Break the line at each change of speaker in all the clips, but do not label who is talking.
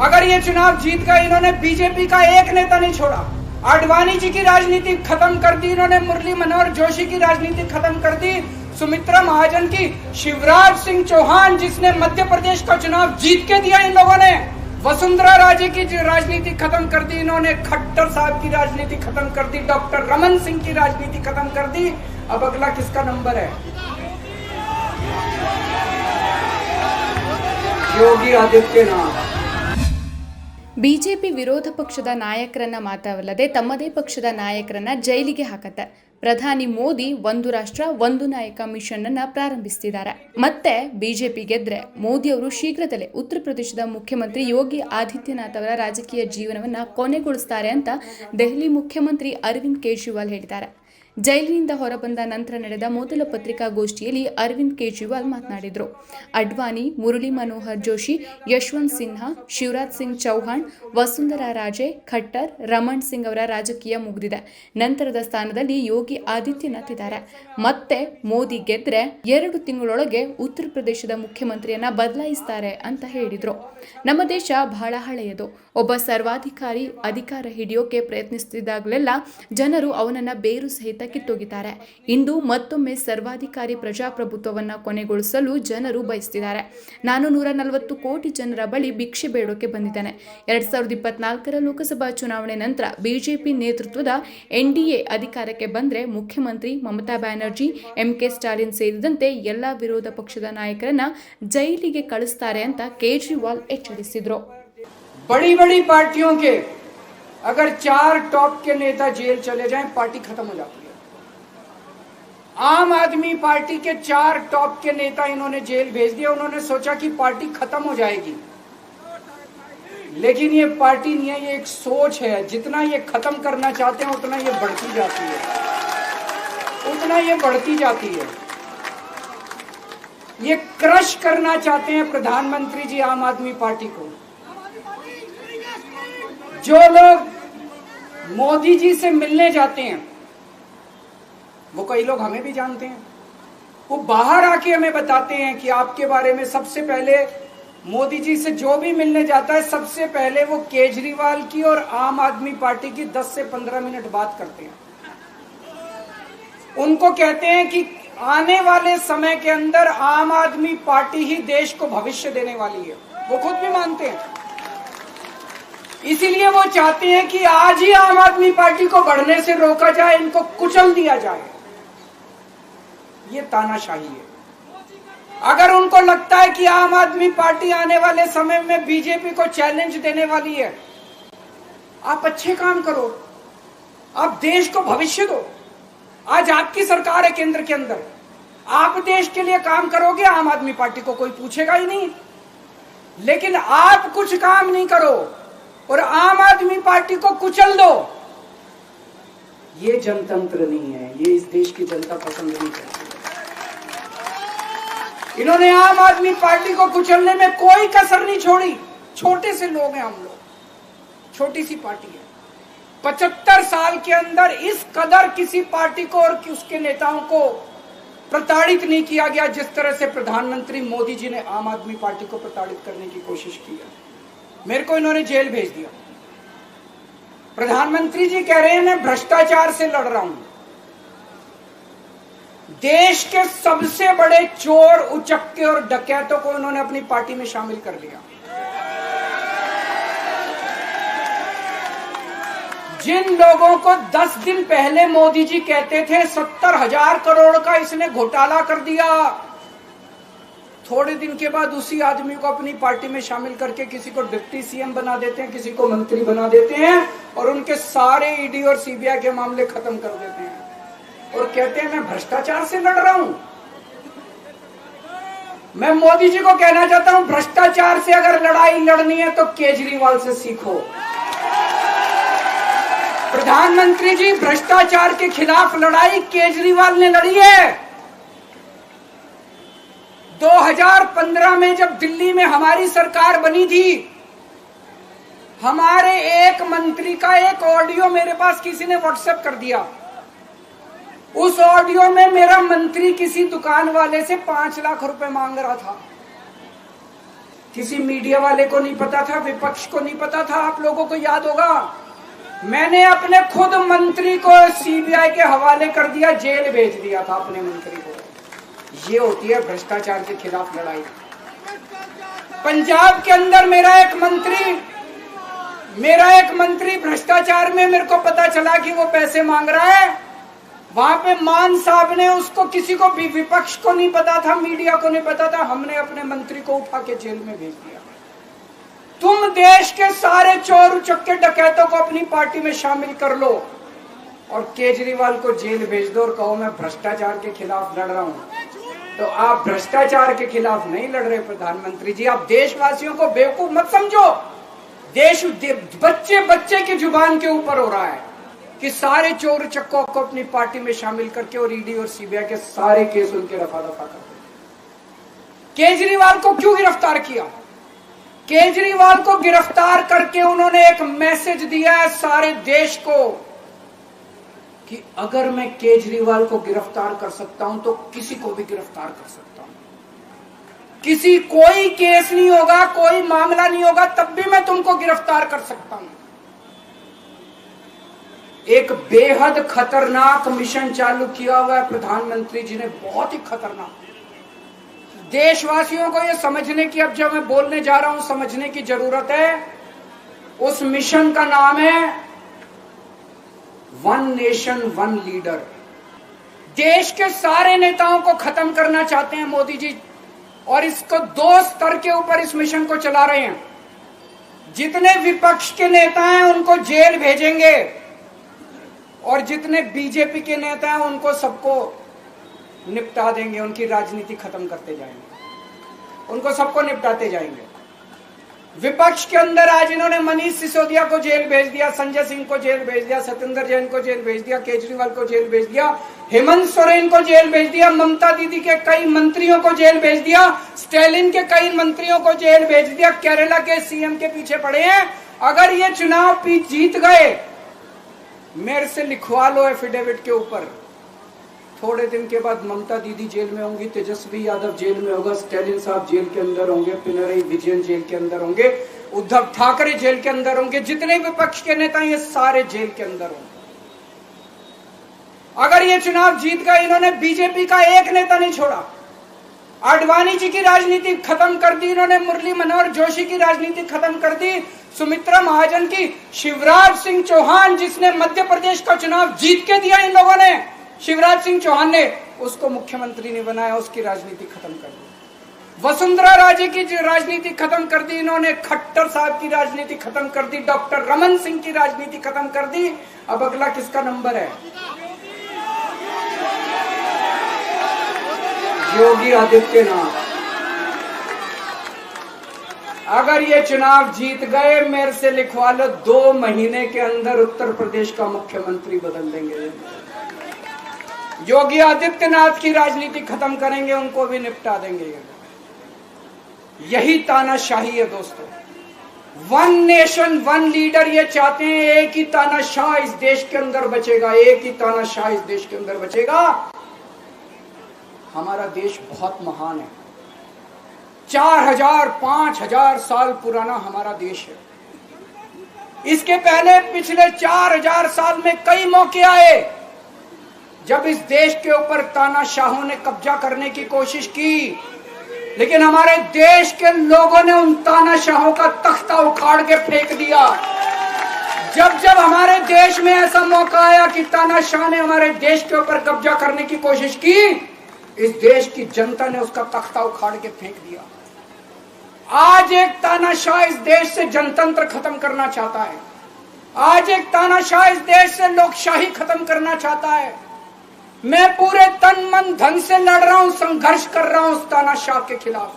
अगर ये चुनाव जीत गए, इन्होंने बीजेपी का एक नेता नहीं छोड़ा। आडवाणी जी की राजनीति खत्म कर दी इन्होंने, मुरली मनोहर जोशी की राजनीति खत्म कर दी, सुमित्रा महाजन की, शिवराज सिंह चौहान जिसने मध्य प्रदेश का चुनाव जीत के दिया इन लोगों ने, वसुंधरा राजे की राजनीति खत्म कर दी इन्होंने, खट्टर साहब की राजनीति खत्म कर दी, डॉक्टर रमन सिंह की राजनीति खत्म कर दी। अब अगला किसका नंबर है? योगी आदित्यनाथ।
ಬಿಜೆಪಿ ವಿರೋಧ ಪಕ್ಷದ ನಾಯಕರನ್ನ ಮಾತ್ರವಲ್ಲದೆ ತಮ್ಮದೇ ಪಕ್ಷದ ನಾಯಕರನ್ನ ಜೈಲಿಗೆ ಹಾಕತ್ತೆ. ಪ್ರಧಾನಿ ಮೋದಿ ಒಂದು ರಾಷ್ಟ್ರ ಒಂದು ನಾಯಕ ಮಿಷನ್ ಅನ್ನ ಪ್ರಾರಂಭಿಸುತ್ತಿದ್ದಾರೆ. ಮತ್ತೆ ಬಿಜೆಪಿ ಗೆದ್ರೆ ಮೋದಿ ಅವರು ಶೀಘ್ರದಲ್ಲೇ ಉತ್ತರ ಪ್ರದೇಶದ ಮುಖ್ಯಮಂತ್ರಿ ಯೋಗಿ ಆದಿತ್ಯನಾಥ್ ಅವರ ರಾಜಕೀಯ ಜೀವನವನ್ನ ಕೊನೆಗೊಳಿಸುತ್ತಾರೆ ಅಂತ ದೆಹಲಿ ಮುಖ್ಯಮಂತ್ರಿ ಅರವಿಂದ್ ಕೇಜ್ರಿವಾಲ್ ಹೇಳಿದ್ದಾರೆ. ಜೈಲಿನಿಂದ ಹೊರಬಂದ ನಂತರ ನಡೆದ ಮೊದಲ ಪತ್ರಿಕಾಗೋಷ್ಠಿಯಲ್ಲಿ ಅರವಿಂದ್ ಕೇಜ್ರಿವಾಲ್ ಮಾತನಾಡಿದರು. ಅಡ್ವಾಣಿ, ಮುರಳಿ ಮನೋಹರ್ ಜೋಶಿ, ಯಶವಂತ್ ಸಿನ್ಹಾ, ಶಿವರಾಜ್ ಸಿಂಗ್ ಚೌಹಾಣ್, ವಸುಂಧರಾ ರಾಜೆ, ಖಟ್ಟರ್, ರಮಣ್ ಸಿಂಗ್ ಅವರ ರಾಜಕೀಯ ಮುಗಿದಿದೆ. ನಂತರದ ಸ್ಥಾನದಲ್ಲಿ ಯೋಗಿ ಆದಿತ್ಯನಾಥ್ ಇದ್ದಾರೆ. ಮತ್ತೆ ಮೋದಿ ಗೆದ್ರೆ 2 ತಿಂಗಳೊಳಗೆ ಉತ್ತರ ಪ್ರದೇಶದ ಮುಖ್ಯಮಂತ್ರಿಯನ್ನ ಬದಲಾಯಿಸ್ತಾರೆ ಅಂತ ಹೇಳಿದ್ರು. ನಮ್ಮ ದೇಶ ಬಹಳ ಹಳೆಯದು. ಒಬ್ಬ ಸರ್ವಾಧಿಕಾರಿ ಅಧಿಕಾರ ಹಿಡಿಯೋಕೆ ಪ್ರಯತ್ನಿಸುತ್ತಿದ್ದಾಗಲೆಲ್ಲ ಜನರು ಅವನನ್ನ ಬೇರು ಸಹಿತ ಕಿತ್ತೊಗಿದ್ದಾರೆ. ಇಂದು ಮತ್ತೊಮ್ಮೆ ಸರ್ವಾಧಿಕಾರಿ ಪ್ರಜಾಪ್ರಭುತ್ವವನ್ನು ಕೊನೆಗೊಳಿಸಲು ಜನರು ಬಯಸುತ್ತಿದ್ದಾರೆ. ನಾನು 140 ಕೋಟಿ ಜನರ ಬಳಿ ಭಿಕ್ಷೆ ಬೇಡೋಕೆ ಬಂದಿದ್ದೇನೆ. 2024ರ ಲೋಕಸಭಾ ಚುನಾವಣೆ ನಂತರ ಬಿಜೆಪಿ ನೇತೃತ್ವದ ಎನ್ಡಿಎ ಅಧಿಕಾರಕ್ಕೆ ಬಂದರೆ ಮುಖ್ಯಮಂತ್ರಿ ಮಮತಾ ಬ್ಯಾನರ್ಜಿ, MK ಸ್ಟಾಲಿನ್ ಸೇರಿದಂತೆ ಎಲ್ಲ ವಿರೋಧ ಪಕ್ಷದ ನಾಯಕರನ್ನ ಜೈಲಿಗೆ ಕಳಿಸ್ತಾರೆ ಅಂತ ಕೇಜ್ರಿವಾಲ್ ಎಚ್ಚರಿಸಿದ್ರು.
बड़ी बड़ी पार्टियों के अगर 4 टॉप के नेता जेल चले जाएं, पार्टी खत्म हो जाती है। आम आदमी पार्टी के 4 टॉप के नेता इन्होंने जेल भेज दिया। उन्होंने सोचा कि पार्टी खत्म हो जाएगी, लेकिन ये पार्टी नहीं है, ये एक सोच है। जितना ये खत्म करना चाहते हैं उतना ये बढ़ती जाती है, उतना ये बढ़ती जाती है। ये क्रश करना चाहते हैं प्रधानमंत्री जी आम आदमी पार्टी को। जो लोग मोदी जी से मिलने जाते हैं, वो कई लोग हमें भी जानते हैं, वो बाहर आके हमें बताते हैं कि आपके बारे में सबसे पहले मोदी जी से जो भी मिलने जाता है, सबसे पहले वो केजरीवाल की और आम आदमी पार्टी की 10 से 15 मिनट बात करते हैं। उनको कहते हैं कि आने वाले समय के अंदर आम आदमी पार्टी ही देश को भविष्य देने वाली है। वो खुद भी मानते हैं। इसीलिए वो चाहते हैं कि आज ही आम आदमी पार्टी को बढ़ने से रोका जाए, इनको कुचल दिया जाए। ये तानाशाही है। अगर उनको लगता है कि आम आदमी पार्टी आने वाले समय में बीजेपी को चैलेंज देने वाली है, आप अच्छे काम करो, आप देश को भविष्य दो। आज आपकी सरकार है केंद्र के अंदर, आप देश के लिए काम करोगे, आम आदमी पार्टी को कोई पूछेगा ही नहीं। लेकिन आप कुछ काम नहीं करो और आम आदमी पार्टी को कुचल दो, ये जनतंत्र नहीं है, ये इस देश की जनता पसंद नहीं करती। इन्होंने आम आदमी पार्टी को कुचलने में कोई कसर नहीं छोड़ी। छोटे से लोग हैं हम लोग, छोटी सी पार्टी है। 75 साल के अंदर इस कदर किसी पार्टी को और उसके नेताओं को प्रताड़ित नहीं किया गया जिस तरह से प्रधानमंत्री मोदी जी ने आम आदमी पार्टी को प्रताड़ित करने की कोशिश की है। मेरे को इन्होंने जेल भेज दिया। प्रधानमंत्री जी कह रहे हैं मैं भ्रष्टाचार से लड़ रहा हूं। देश के सबसे बड़े चोर, उचक्के और डकैतों को उन्होंने अपनी पार्टी में शामिल कर लिया। जिन लोगों को 10 दिन पहले मोदी जी कहते थे 70,000 करोड़ का इसने घोटाला कर दिया, थोड़े दिन के बाद उसी आदमी को अपनी पार्टी में शामिल करके किसी को डिप्टी सीएम बना देते हैं, किसी को मंत्री बना देते हैं और उनके सारे ईडी और सीबीआई के मामले खत्म कर देते हैं और कहते हैं मैं भ्रष्टाचार से लड़ रहा हूं। मैं मोदी जी को कहना चाहता हूं, भ्रष्टाचार से अगर लड़ाई लड़नी है तो केजरीवाल से सीखो। प्रधानमंत्री जी, भ्रष्टाचार के खिलाफ लड़ाई केजरीवाल ने लड़ी है। 2015 में जब दिल्ली में हमारी सरकार बनी थी, हमारे एक मंत्री का एक ऑडियो मेरे पास किसी ने व्हाट्सएप कर दिया। उस ऑडियो में मेरा मंत्री किसी दुकान वाले से 5 लाख रुपए मांग रहा था। किसी मीडिया वाले को नहीं पता था, विपक्ष को नहीं पता था। आप लोगों को याद होगा, मैंने अपने खुद मंत्री को सीबीआई के हवाले कर दिया, जेल भेज दिया था अपने मंत्री को। ये होती है भ्रष्टाचार के खिलाफ लड़ाई। पंजाब के अंदर मेरा एक मंत्री भ्रष्टाचार में, मेरे को पता चला कि वो पैसे मांग रहा है। वहां पे मान साहब ने उसको, किसी को भी, विपक्ष को नहीं पता था, मीडिया को नहीं पता था, हमने अपने मंत्री को उठा के जेल में भेज दिया। तुम देश के सारे चोर उचक्के डकैतों को अपनी पार्टी में शामिल कर लो और केजरीवाल को जेल भेज दो और कहो मैं भ्रष्टाचार के खिलाफ लड़ रहा हूं। तो आप भ्रष्टाचार के खिलाफ नहीं लड़ रहे प्रधानमंत्री जी। आप देशवासियों को बेवकूफ मत समझो। देश बच्चे बच्चे की जुबान के ऊपर हो रहा है कि सारे चोर चक्कों को अपनी पार्टी में शामिल करके और ईडी और सीबीआई के सारे केस उनके रफा दफा कर दो। केजरीवाल को क्यों गिरफ्तार किया? केजरीवाल को गिरफ्तार करके उन्होंने एक मैसेज दिया है सारे देश को कि अगर मैं केजरीवाल को गिरफ्तार कर सकता हूं तो किसी को भी गिरफ्तार कर सकता हूं। कोई केस नहीं होगा, कोई मामला नहीं होगा, तब भी मैं तुमको गिरफ्तार कर सकता हूं। एक बेहद खतरनाक मिशन चालू किया हुआ है प्रधानमंत्री जी ने, बहुत ही खतरनाक। देशवासियों को यह समझने की, अब जब मैं बोलने जा रहा हूं, समझने की जरूरत है। उस मिशन का नाम है वन नेशन वन लीडर। देश के सारे नेताओं को खत्म करना चाहते हैं मोदी जी, और इसको 2 स्तर के ऊपर इस मिशन को चला रहे हैं। जितने विपक्ष के नेता हैं उनको जेल भेजेंगे, और जितने बीजेपी के नेता हैं उनको सबको निपटा देंगे, उनकी राजनीति खत्म करते जाएंगे, उनको सबको निपटाते जाएंगे। विपक्ष के अंदर आज इन्होंने मनीष सिसोदिया को जेल भेज दिया, संजय सिंह को जेल भेज दिया, सत्येंद्र जैन को जेल भेज दिया, केजरीवाल को जेल भेज दिया, हेमंत सोरेन को जेल भेज दिया, ममता दीदी के कई मंत्रियों को जेल भेज दिया, स्टालिन के कई मंत्रियों को जेल भेज दिया, केरला के सीएम के पीछे पड़े हैं। अगर ये चुनाव जीत गए, मेरे से लिखवा लो एफिडेविट के ऊपर, थोड़े दिन के बाद ममता दीदी जेल में होंगी, तेजस्वी यादव जेल में होगा, स्टालिन साहब जेल के अंदर होंगे, पिनरई विजयन जेल के अंदर होंगे, उद्धव ठाकरे जेल के अंदर होंगे, जितने विपक्ष के नेता ये सारे जेल के अंदर होंगे। अगर ये चुनाव जीत गए, इन्होंने बीजेपी का एक नेता नहीं छोड़ा। आडवाणी जी की राजनीति खत्म कर दी इन्होंने, मुरली मनोहर जोशी की राजनीति खत्म कर दी, सुमित्रा महाजन की, शिवराज सिंह चौहान जिसने मध्य प्रदेश का चुनाव जीत के दिया इन लोगों ने, शिवराज सिंह चौहान ने उसको मुख्यमंत्री नहीं बनाया, उसकी राजनीति खत्म कर दी। वसुंधरा राजे की राजनीति खत्म कर दी इन्होंने, खट्टर साहब की राजनीति खत्म कर दी, डॉक्टर रमन सिंह की राजनीति खत्म कर दी। अब अगला किसका नंबर है? योगी आदित्यनाथ। अगर ये चुनाव जीत गए, मेरे से लिखवा लो, 2 महीने के अंदर उत्तर प्रदेश का मुख्यमंत्री बदल देंगे। योगी आदित्यनाथ की राजनीति खत्म करेंगे, उनको भी निपटा देंगे। यही तानाशाही है दोस्तों। वन नेशन वन लीडर ये चाहते हैं, एक ही तानाशाह इस देश के अंदर बचेगा, एक ही तानाशाह इस देश के अंदर बचेगा। हमारा देश बहुत महान है, 4000 5000 साल पुराना हमारा देश है। इसके पहले पिछले 4000 साल में कई मौके आए जब इस देश के ऊपर तानाशाहों ने कब्जा करने की कोशिश की, लेकिन हमारे देश के लोगों ने उन तानाशाहों का तख्ता उखाड़ के फेंक दिया। जब जब हमारे देश में ऐसा मौका आया कि तानाशाह ने हमारे देश के ऊपर कब्जा करने की कोशिश की, इस देश की जनता ने उसका तख्ता उखाड़ के फेंक दिया। आज एक तानाशाह इस देश से जनतंत्र खत्म करना चाहता है, आज एक तानाशाह इस देश से लोकशाही खत्म करना चाहता है। मैं पूरे तन मन धन से लड़ रहा हूं, संघर्ष कर रहा हूं उस तानाशाह के खिलाफ।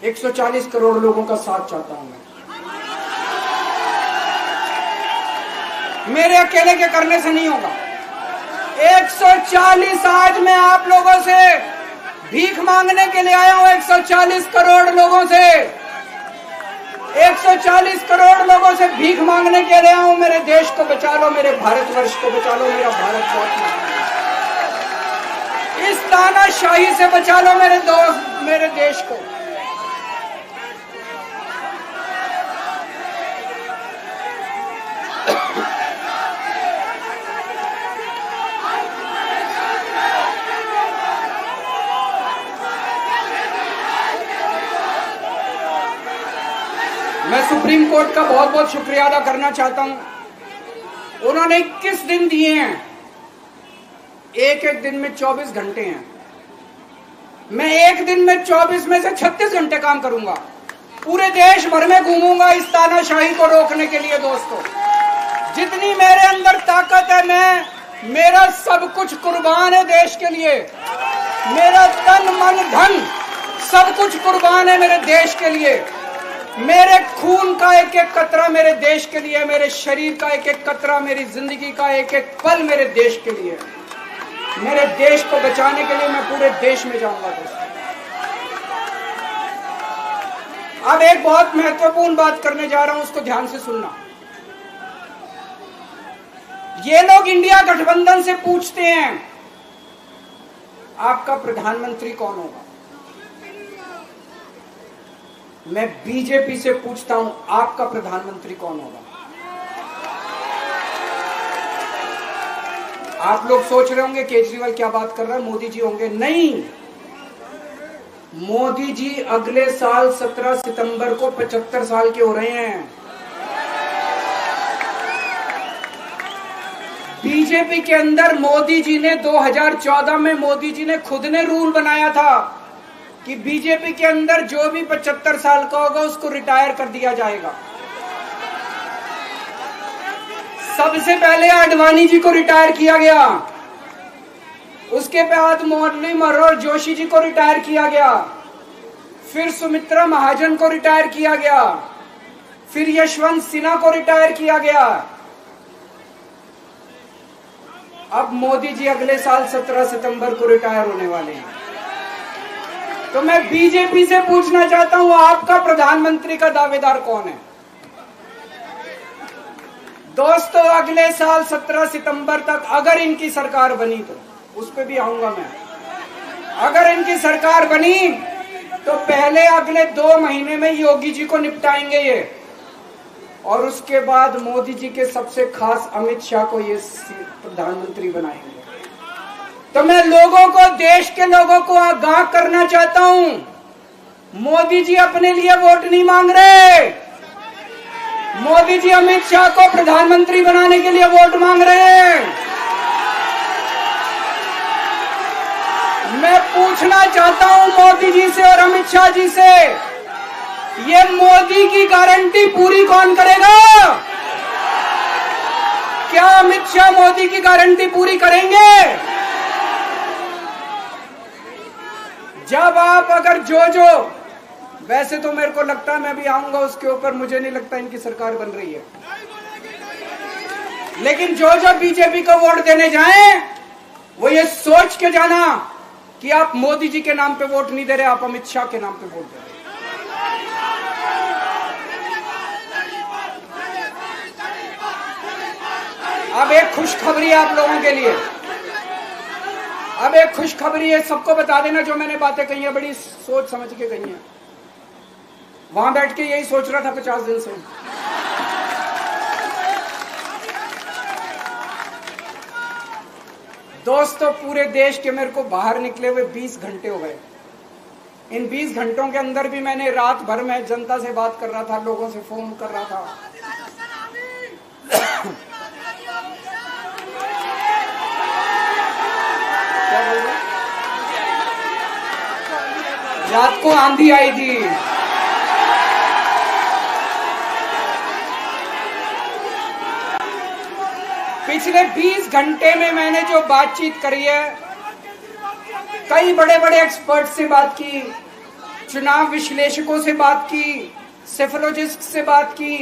140 करोड़ लोगों का साथ चाहता हूं मैं। मेरे अकेले के करने से नहीं होगा। 140 आज मैं आप लोगों से भीख मांगने के लिए आया हूं, 140 करोड़ लोगों से, 140 करोड़ लोगों से भीख मांगने के लिए आया हूं। मेरे देश को बचा लो, मेरे भारतवर्ष को बचा लो, मेरा भारत बहुत महान है। इस तानाशाही से बचा लो मेरे दोस्त, मेरे देश को। मैं सुप्रीम कोर्ट का बहुत बहुत शुक्रिया अदा करना चाहता हूं। उन्होंने 21 दिन दिए हैं, एक एक दिन में 24 घंटे हैं। मैं एक दिन में 24 में से 36 घंटे काम करूंगा, पूरे देश भर में घूमूंगा इस तानाशाही को रोकने के लिए। दोस्तों, जितनी मेरे अंदर ताकत है, मेरा सब कुछ कुर्बान है देश के लिए। मेरा तन मन धन सब कुछ कुर्बान है मेरे देश के लिए। मेरे खून का एक एक कतरा मेरे देश के लिए, मेरे शरीर का एक एक कतरा, मेरी जिंदगी का एक एक पल मेरे देश के लिए। मेरे देश को बचाने के लिए मैं पूरे देश में जाऊंगा। दोस्तों, अब एक बहुत महत्वपूर्ण बात करने जा रहा हूं, उसको ध्यान से सुनना। ये लोग इंडिया गठबंधन से पूछते हैं आपका प्रधानमंत्री कौन होगा। मैं बीजेपी से पूछता हूं आपका प्रधानमंत्री कौन होगा। आप लोग सोच रहे होंगे केजरीवाल क्या बात कर रहा है, मोदी जी होंगे। नहीं, मोदी जी अगले साल 17 सितंबर को 75 साल के हो रहे हैं। बीजेपी के अंदर मोदी जी ने 2014 में मोदी जी ने खुद ने रूल बनाया था कि बीजेपी के अंदर जो भी 75 साल का होगा उसको रिटायर कर दिया जाएगा। सबसे पहले आडवाणी जी को रिटायर किया गया, उसके बाद मुरली मनोहर जोशी जी को रिटायर किया गया, फिर सुमित्रा महाजन को रिटायर किया गया, फिर यशवंत सिन्हा को रिटायर किया गया। अब मोदी जी अगले साल 17 सितंबर को रिटायर होने वाले हैं। तो मैं बीजेपी से पूछना चाहता हूं आपका प्रधानमंत्री का दावेदार कौन है। दोस्तों, अगले साल 17 सितंबर तक अगर इनकी सरकार बनी, तो उस पर भी आऊंगा मैं। अगर इनकी सरकार बनी तो पहले अगले 2 महीने में योगी जी को निपटाएंगे ये, और उसके बाद मोदी जी के सबसे खास अमित शाह को ये प्रधानमंत्री बनाएंगे। तो मैं लोगों को, देश के लोगों को आगाह करना चाहता हूं, मोदी जी अपने लिए वोट नहीं मांग रहे। मोदी जी अमित शाह को प्रधानमंत्री बनाने के लिए वोट मांग रहे हैं। मैं पूछना चाहता हूं मोदी जी से और अमित शाह जी से, ये मोदी की गारंटी पूरी कौन करेगा? क्या अमित शाह मोदी की गारंटी पूरी करेंगे? जब आप अगर जो वैसे तो मेरे को लगता है मैं भी आऊंगा उसके ऊपर, मुझे नहीं लगता इनकी सरकार बन रही है, लेकिन जो बीजेपी को वोट देने जाएं वो ये सोच के जाना कि आप मोदी जी के नाम पे वोट नहीं दे रहे, आप अमित शाह के नाम पे वोट दे रहे। अब एक खुशखबरी है आप लोगों के लिए, अब एक खुशखबरी है। सबको बता देना जो मैंने बातें कही है, बड़ी सोच समझ के कही है। वहां बैठ के यही सोच रहा था 50 दिन से। दोस्तों, पूरे देश के मेरे को बाहर निकले हुए 20 घंटे हो गए। इन 20 घंटों के अंदर भी मैंने रात भर में जनता से बात कर रहा था, लोगों से फोन कर रहा था। रात को आंधी आई थी, पिछले 20 घंटे में मैंने जो बातचीत करी है, कई बड़े बड़े एक्सपर्ट से बात की, चुनाव विश्लेषकों से बात की, सेफोलॉजिस्ट से बात की,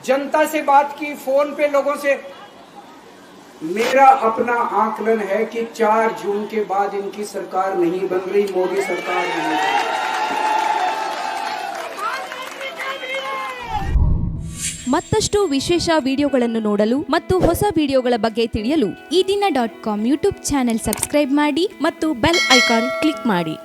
जनता से बात की, फोन पे लोगों से। मेरा अपना आकलन है कि 4 जून के बाद इनकी सरकार नहीं बन रही, मोदी सरकार नहीं बन रही।
ಮತ್ತಷ್ಟು ವಿಶೇಷ ವಿಡಿಯೋಗಳನ್ನು ನೋಡಲು ಮತ್ತು ಹೊಸ ವಿಡಿಯೋಗಳ ಬಗ್ಗೆ ತಿಳಿಯಲು ಈ ದಿನ .com ಯೂಟ್ಯೂಬ್ ಚಾನೆಲ್ ಸಬ್ಸ್ಕ್ರೈಬ್ ಮಾಡಿ ಮತ್ತು ಬೆಲ್ ಐಕಾನ್ ಕ್ಲಿಕ್ ಮಾಡಿ.